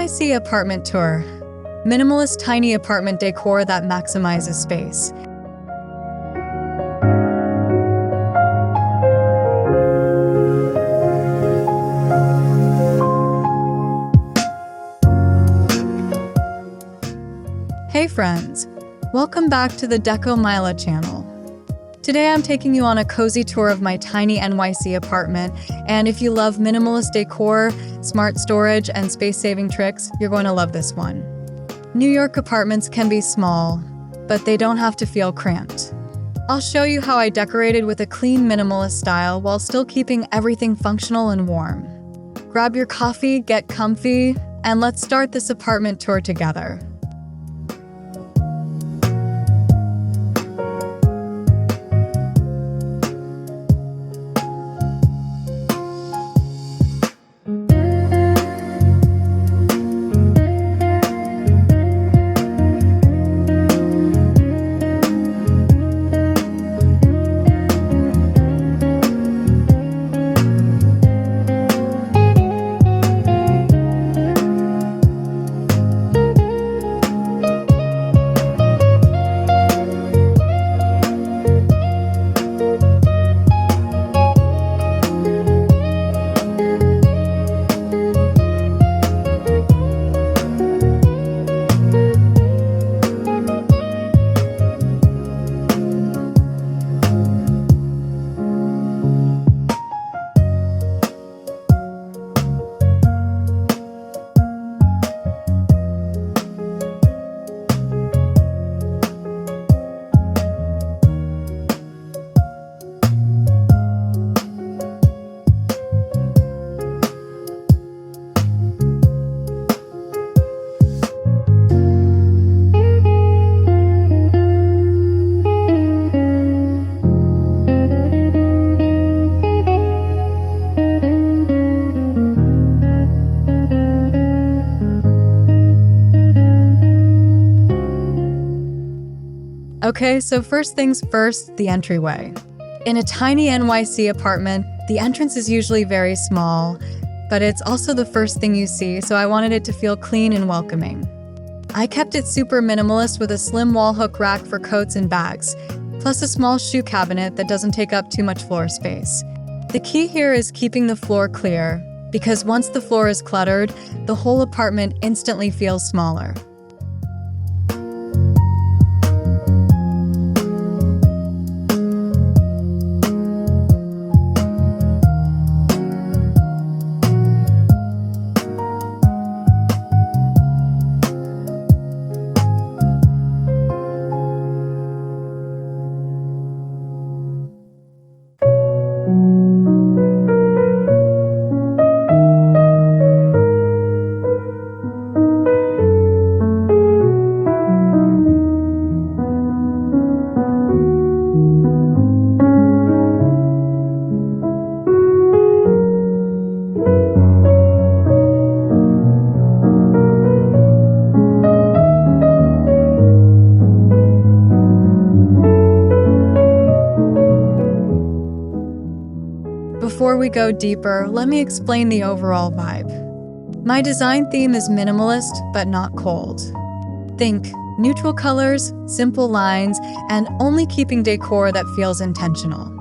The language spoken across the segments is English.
NYC apartment tour. Minimalist tiny apartment decor that maximizes space. Hey friends, welcome back to the Decor channel. Today I'm taking you on a cozy tour of my tiny NYC apartment, and if you love minimalist decor, smart storage, and space-saving tricks, you're going to love this one. New York apartments can be small, but they don't have to feel cramped. I'll show you how I decorated with a clean minimalist style while still keeping everything functional and warm. Grab your coffee, get comfy, and let's start this apartment tour together. Okay, so first things first, the entryway. In a tiny NYC apartment, the entrance is usually very small, but it's also the first thing you see, so I wanted it to feel clean and welcoming. I kept it super minimalist with a slim wall hook rack for coats and bags, plus a small shoe cabinet that doesn't take up too much floor space. The key here is keeping the floor clear, because once the floor is cluttered, the whole apartment instantly feels smaller. Before we go deeper, let me explain the overall vibe. My design theme is minimalist, but not cold. Think neutral colors, simple lines, and only keeping decor that feels intentional.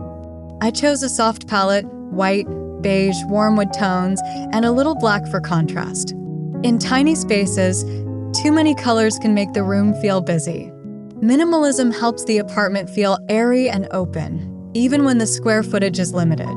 I chose a soft palette, white, beige, warm wood tones, and a little black for contrast. In tiny spaces, too many colors can make the room feel busy. Minimalism helps the apartment feel airy and open, even when the square footage is limited.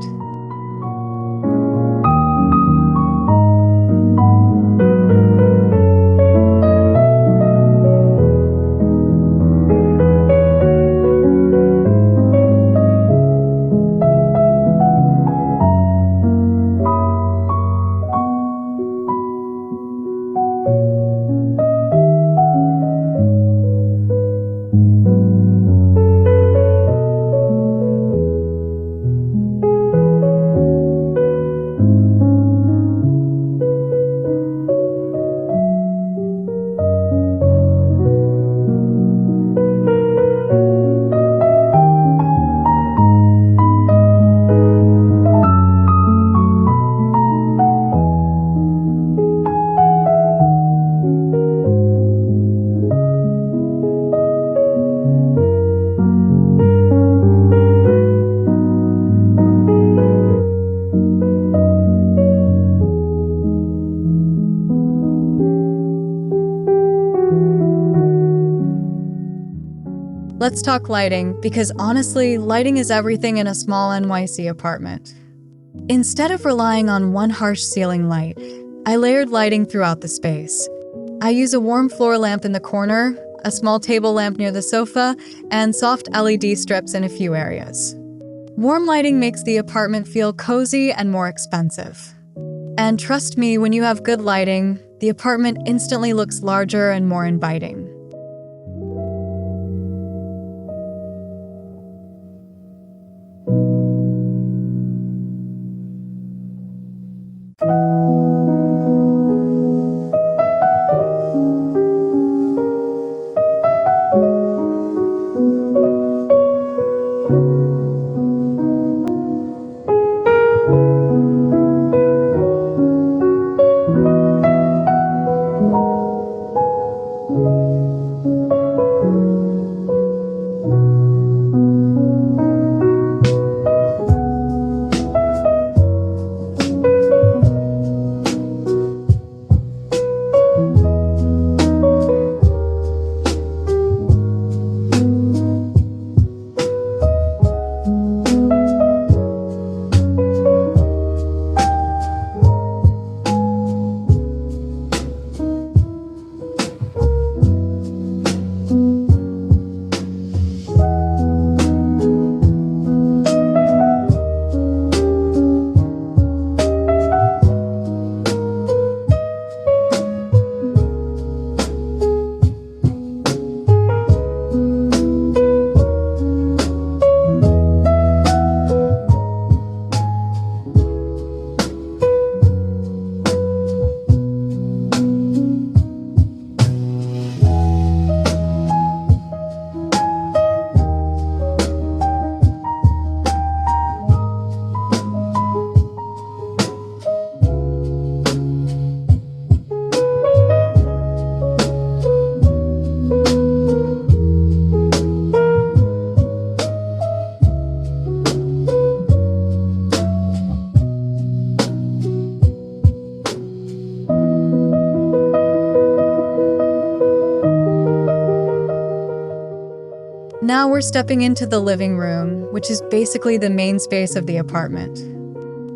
Let's talk lighting, because honestly, lighting is everything in a small NYC apartment. Instead of relying on one harsh ceiling light, I layered lighting throughout the space. I use a warm floor lamp in the corner, a small table lamp near the sofa, and soft LED strips in a few areas. Warm lighting makes the apartment feel cozy and more expensive. And trust me, when you have good lighting, the apartment instantly looks larger and more inviting. Now we're stepping into the living room, which is basically the main space of the apartment.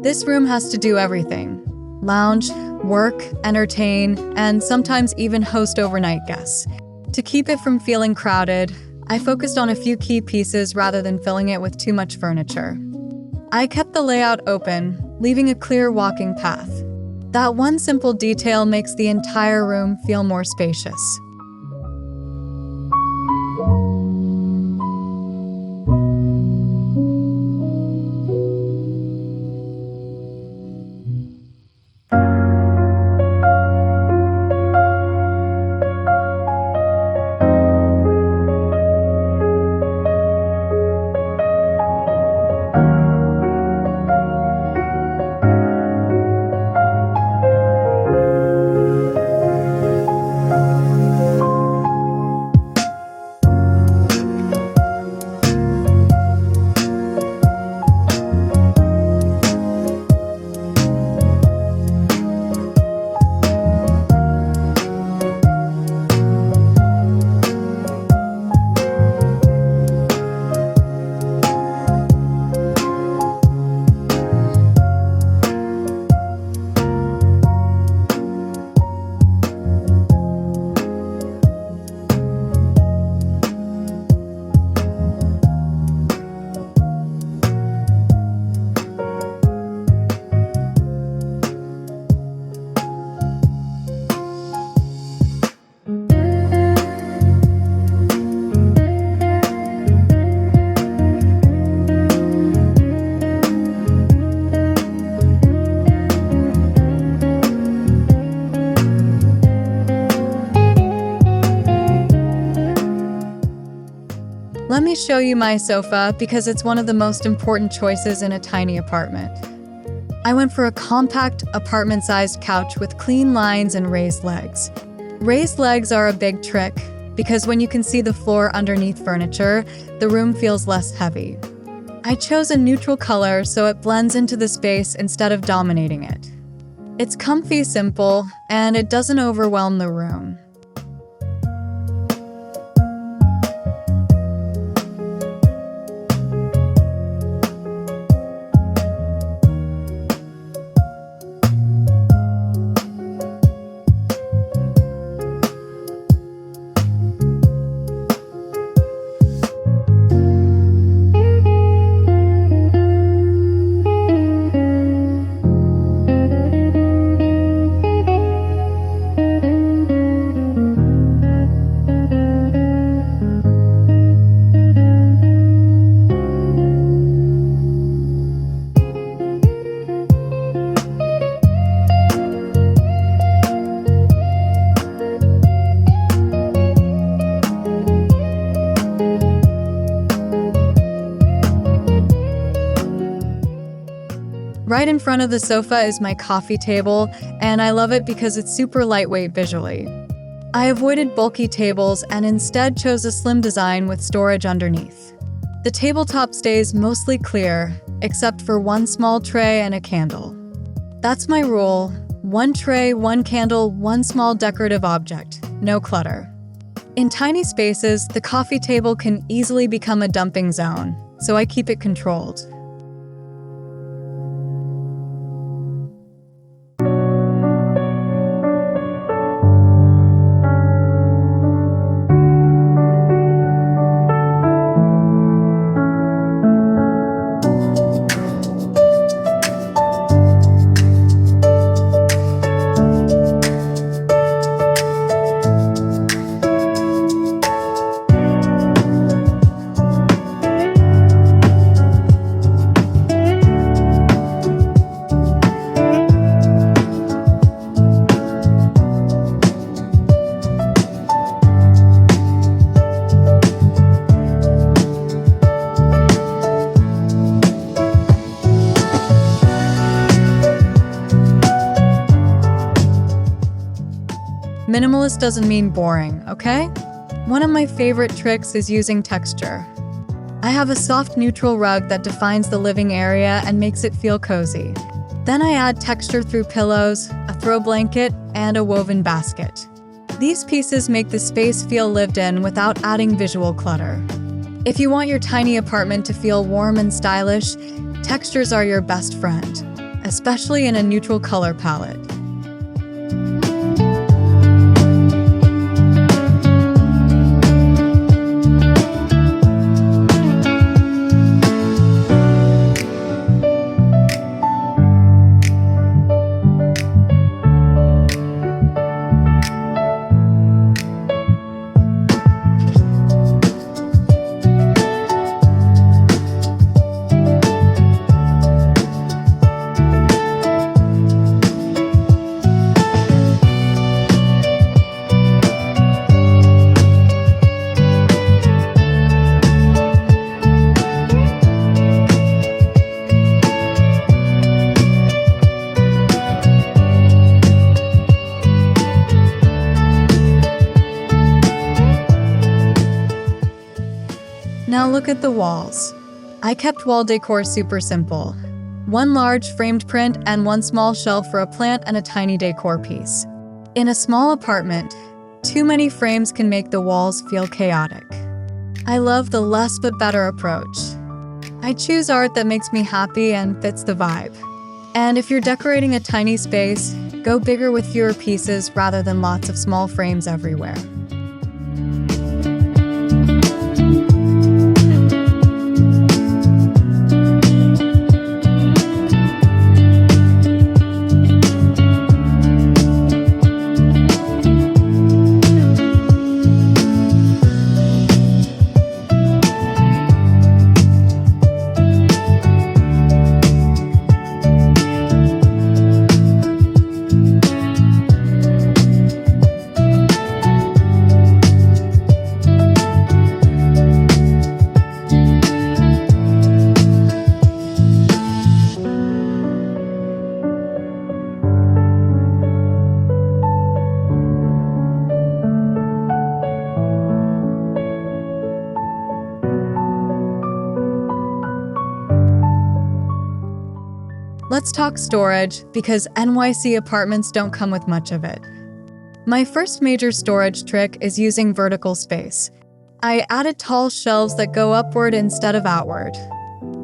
This room has to do everything: lounge, work, entertain, and sometimes even host overnight guests. To keep it from feeling crowded, I focused on a few key pieces rather than filling it with too much furniture. I kept the layout open, leaving a clear walking path. That one simple detail makes the entire room feel more spacious. Let me show you my sofa because it's one of the most important choices in a tiny apartment. I went for a compact, apartment-sized couch with clean lines and raised legs. Raised legs are a big trick because when you can see the floor underneath furniture, the room feels less heavy. I chose a neutral color so it blends into the space instead of dominating it. It's comfy, simple, and it doesn't overwhelm the room. Right in front of the sofa is my coffee table, and I love it because it's super lightweight visually. I avoided bulky tables and instead chose a slim design with storage underneath. The tabletop stays mostly clear, except for one small tray and a candle. That's my rule: one tray, one candle, one small decorative object, no clutter. In tiny spaces, the coffee table can easily become a dumping zone, so I keep it controlled. Minimalist doesn't mean boring, okay? One of my favorite tricks is using texture. I have a soft neutral rug that defines the living area and makes it feel cozy. Then I add texture through pillows, a throw blanket, and a woven basket. These pieces make the space feel lived in without adding visual clutter. If you want your tiny apartment to feel warm and stylish, textures are your best friend, especially in a neutral color palette. Now look at the walls. I kept wall decor super simple. One large framed print and one small shelf for a plant and a tiny decor piece. In a small apartment, too many frames can make the walls feel chaotic. I love the less but better approach. I choose art that makes me happy and fits the vibe. And if you're decorating a tiny space, go bigger with fewer pieces rather than lots of small frames everywhere. Let's talk storage, because NYC apartments don't come with much of it. My first major storage trick is using vertical space. I added tall shelves that go upward instead of outward.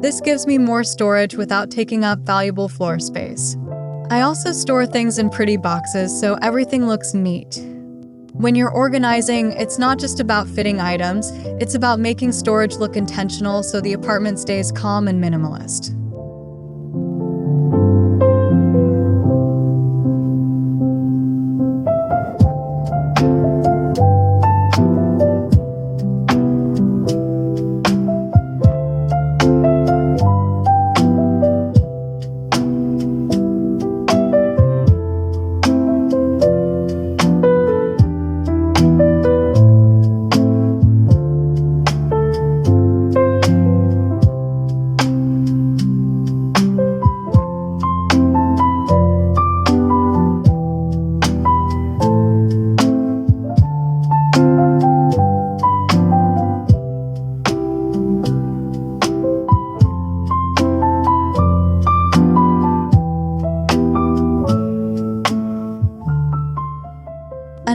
This gives me more storage without taking up valuable floor space. I also store things in pretty boxes so everything looks neat. When you're organizing, it's not just about fitting items, it's about making storage look intentional so the apartment stays calm and minimalist.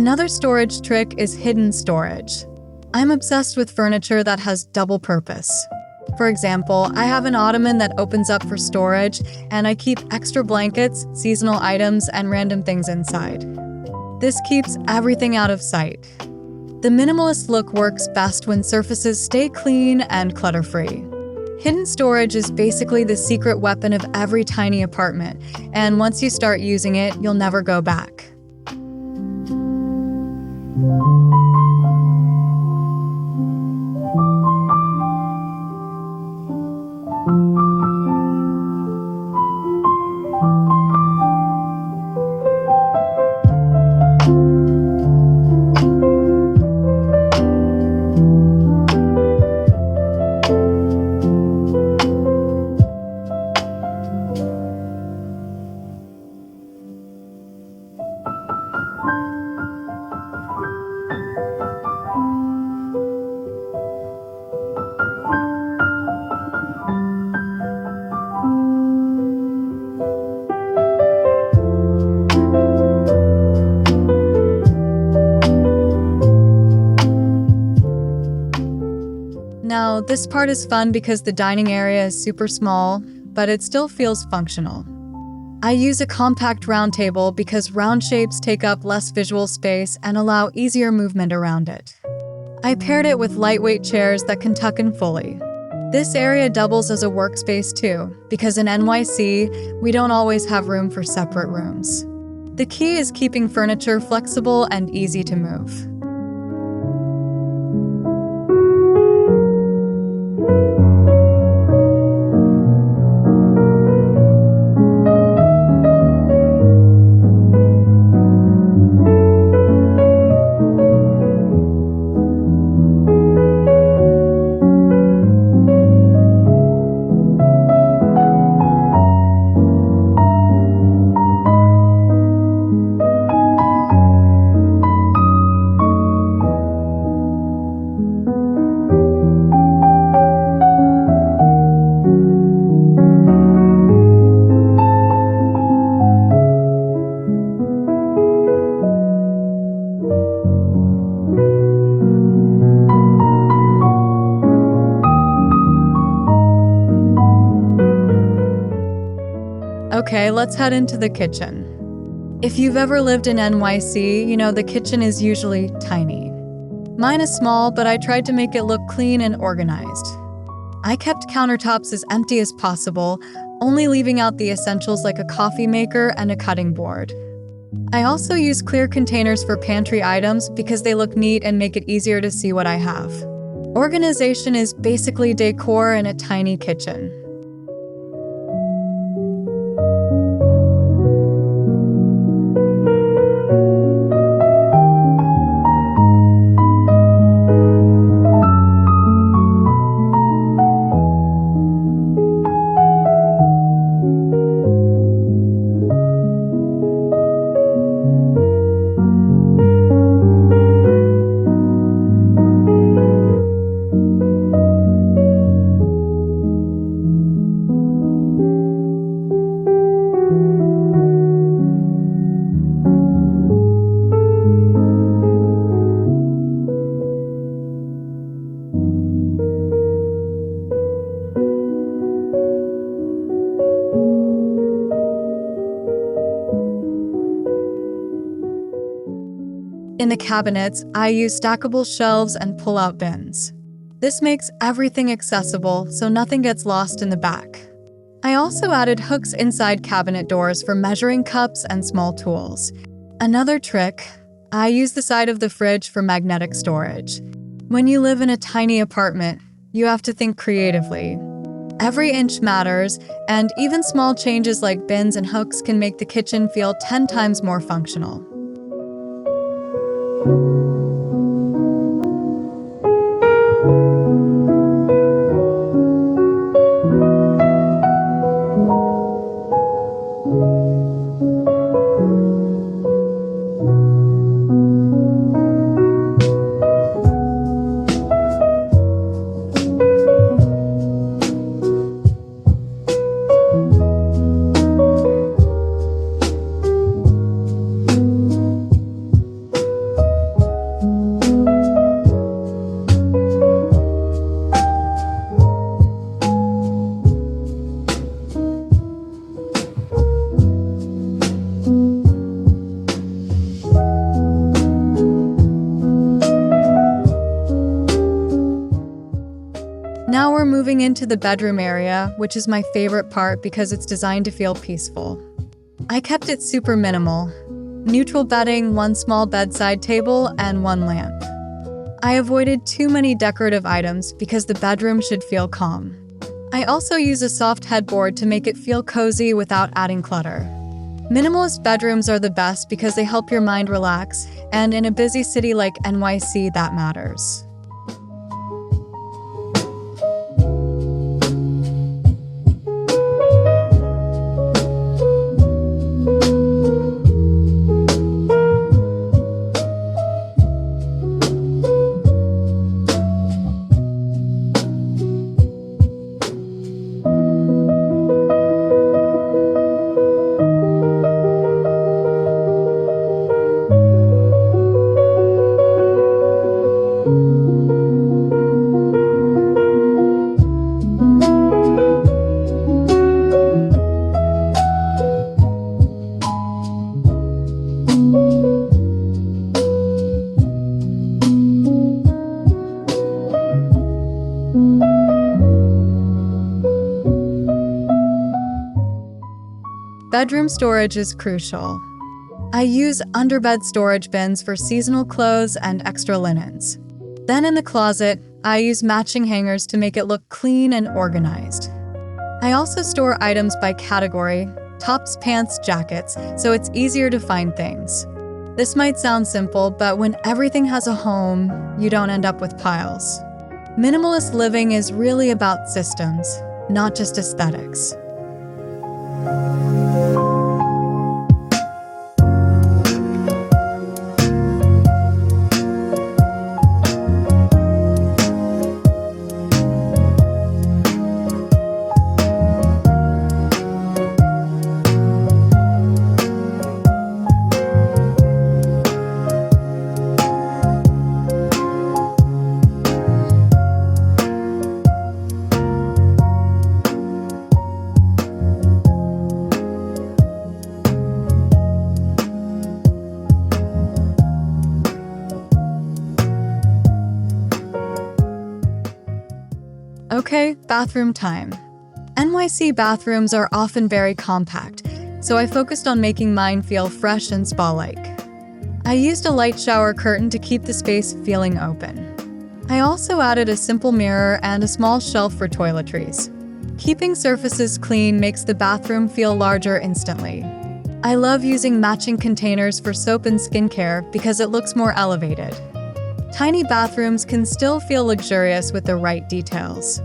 Another storage trick is hidden storage. I'm obsessed with furniture that has double purpose. For example, I have an ottoman that opens up for storage, and I keep extra blankets, seasonal items, and random things inside. This keeps everything out of sight. The minimalist look works best when surfaces stay clean and clutter-free. Hidden storage is basically the secret weapon of every tiny apartment, and once you start using it, you'll never go back. Now, this part is fun because the dining area is super small, but it still feels functional. I use a compact round table because round shapes take up less visual space and allow easier movement around it. I paired it with lightweight chairs that can tuck in fully. This area doubles as a workspace too, because in NYC, we don't always have room for separate rooms. The key is keeping furniture flexible and easy to move. Okay, let's head into the kitchen. If you've ever lived in NYC, you know the kitchen is usually tiny. Mine is small, but I tried to make it look clean and organized. I kept countertops as empty as possible, only leaving out the essentials like a coffee maker and a cutting board. I also use clear containers for pantry items because they look neat and make it easier to see what I have. Organization is basically decor in a tiny kitchen. In the cabinets, I use stackable shelves and pull-out bins. This makes everything accessible, so nothing gets lost in the back. I also added hooks inside cabinet doors for measuring cups and small tools. Another trick, I use the side of the fridge for magnetic storage. When you live in a tiny apartment, you have to think creatively. Every inch matters, and even small changes like bins and hooks can make the kitchen feel 10 times more functional. Moving into the bedroom area, which is my favorite part because it's designed to feel peaceful. I kept it super minimal. Neutral bedding, one small bedside table, and one lamp. I avoided too many decorative items because the bedroom should feel calm. I also use a soft headboard to make it feel cozy without adding clutter. Minimalist bedrooms are the best because they help your mind relax, and in a busy city like NYC, that matters. Bedroom storage is crucial. I use underbed storage bins for seasonal clothes and extra linens. Then in the closet, I use matching hangers to make it look clean and organized. I also store items by category, tops, pants, jackets, so it's easier to find things. This might sound simple, but when everything has a home, you don't end up with piles. Minimalist living is really about systems, not just aesthetics. Okay, bathroom time. NYC bathrooms are often very compact, so I focused on making mine feel fresh and spa-like. I used a light shower curtain to keep the space feeling open. I also added a simple mirror and a small shelf for toiletries. Keeping surfaces clean makes the bathroom feel larger instantly. I love using matching containers for soap and skincare because it looks more elevated. Tiny bathrooms can still feel luxurious with the right details.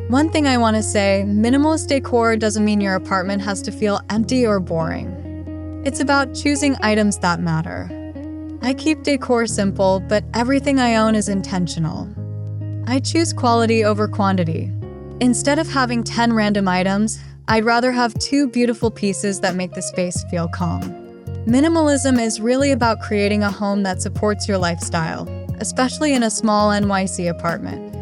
One thing I want to say, minimalist decor doesn't mean your apartment has to feel empty or boring. It's about choosing items that matter. I keep decor simple, but everything I own is intentional. I choose quality over quantity. Instead of having 10 random items, I'd rather have 2 beautiful pieces that make the space feel calm. Minimalism is really about creating a home that supports your lifestyle, especially in a small NYC apartment.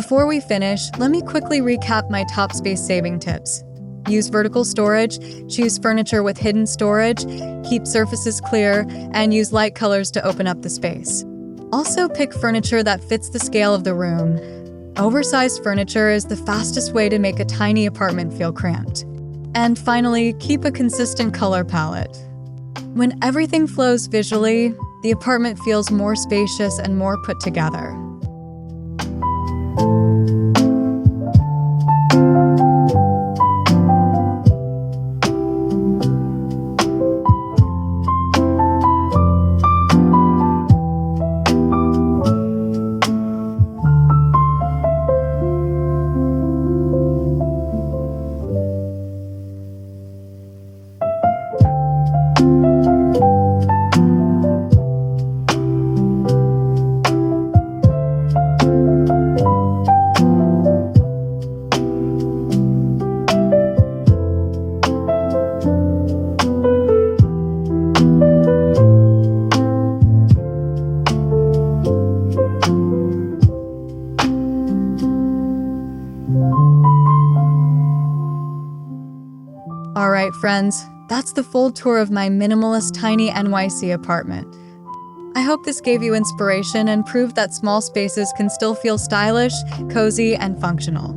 Before we finish, let me quickly recap my top space-saving tips. Use vertical storage, choose furniture with hidden storage, keep surfaces clear, and use light colors to open up the space. Also, pick furniture that fits the scale of the room. Oversized furniture is the fastest way to make a tiny apartment feel cramped. And finally, keep a consistent color palette. When everything flows visually, the apartment feels more spacious and more put together. Alright friends, that's the full tour of my minimalist tiny NYC apartment. I hope this gave you inspiration and proved that small spaces can still feel stylish, cozy, and functional.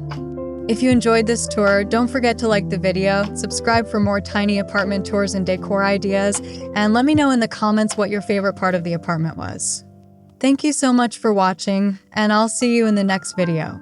If you enjoyed this tour, don't forget to like the video, subscribe for more tiny apartment tours and decor ideas, and let me know in the comments what your favorite part of the apartment was. Thank you so much for watching, and I'll see you in the next video.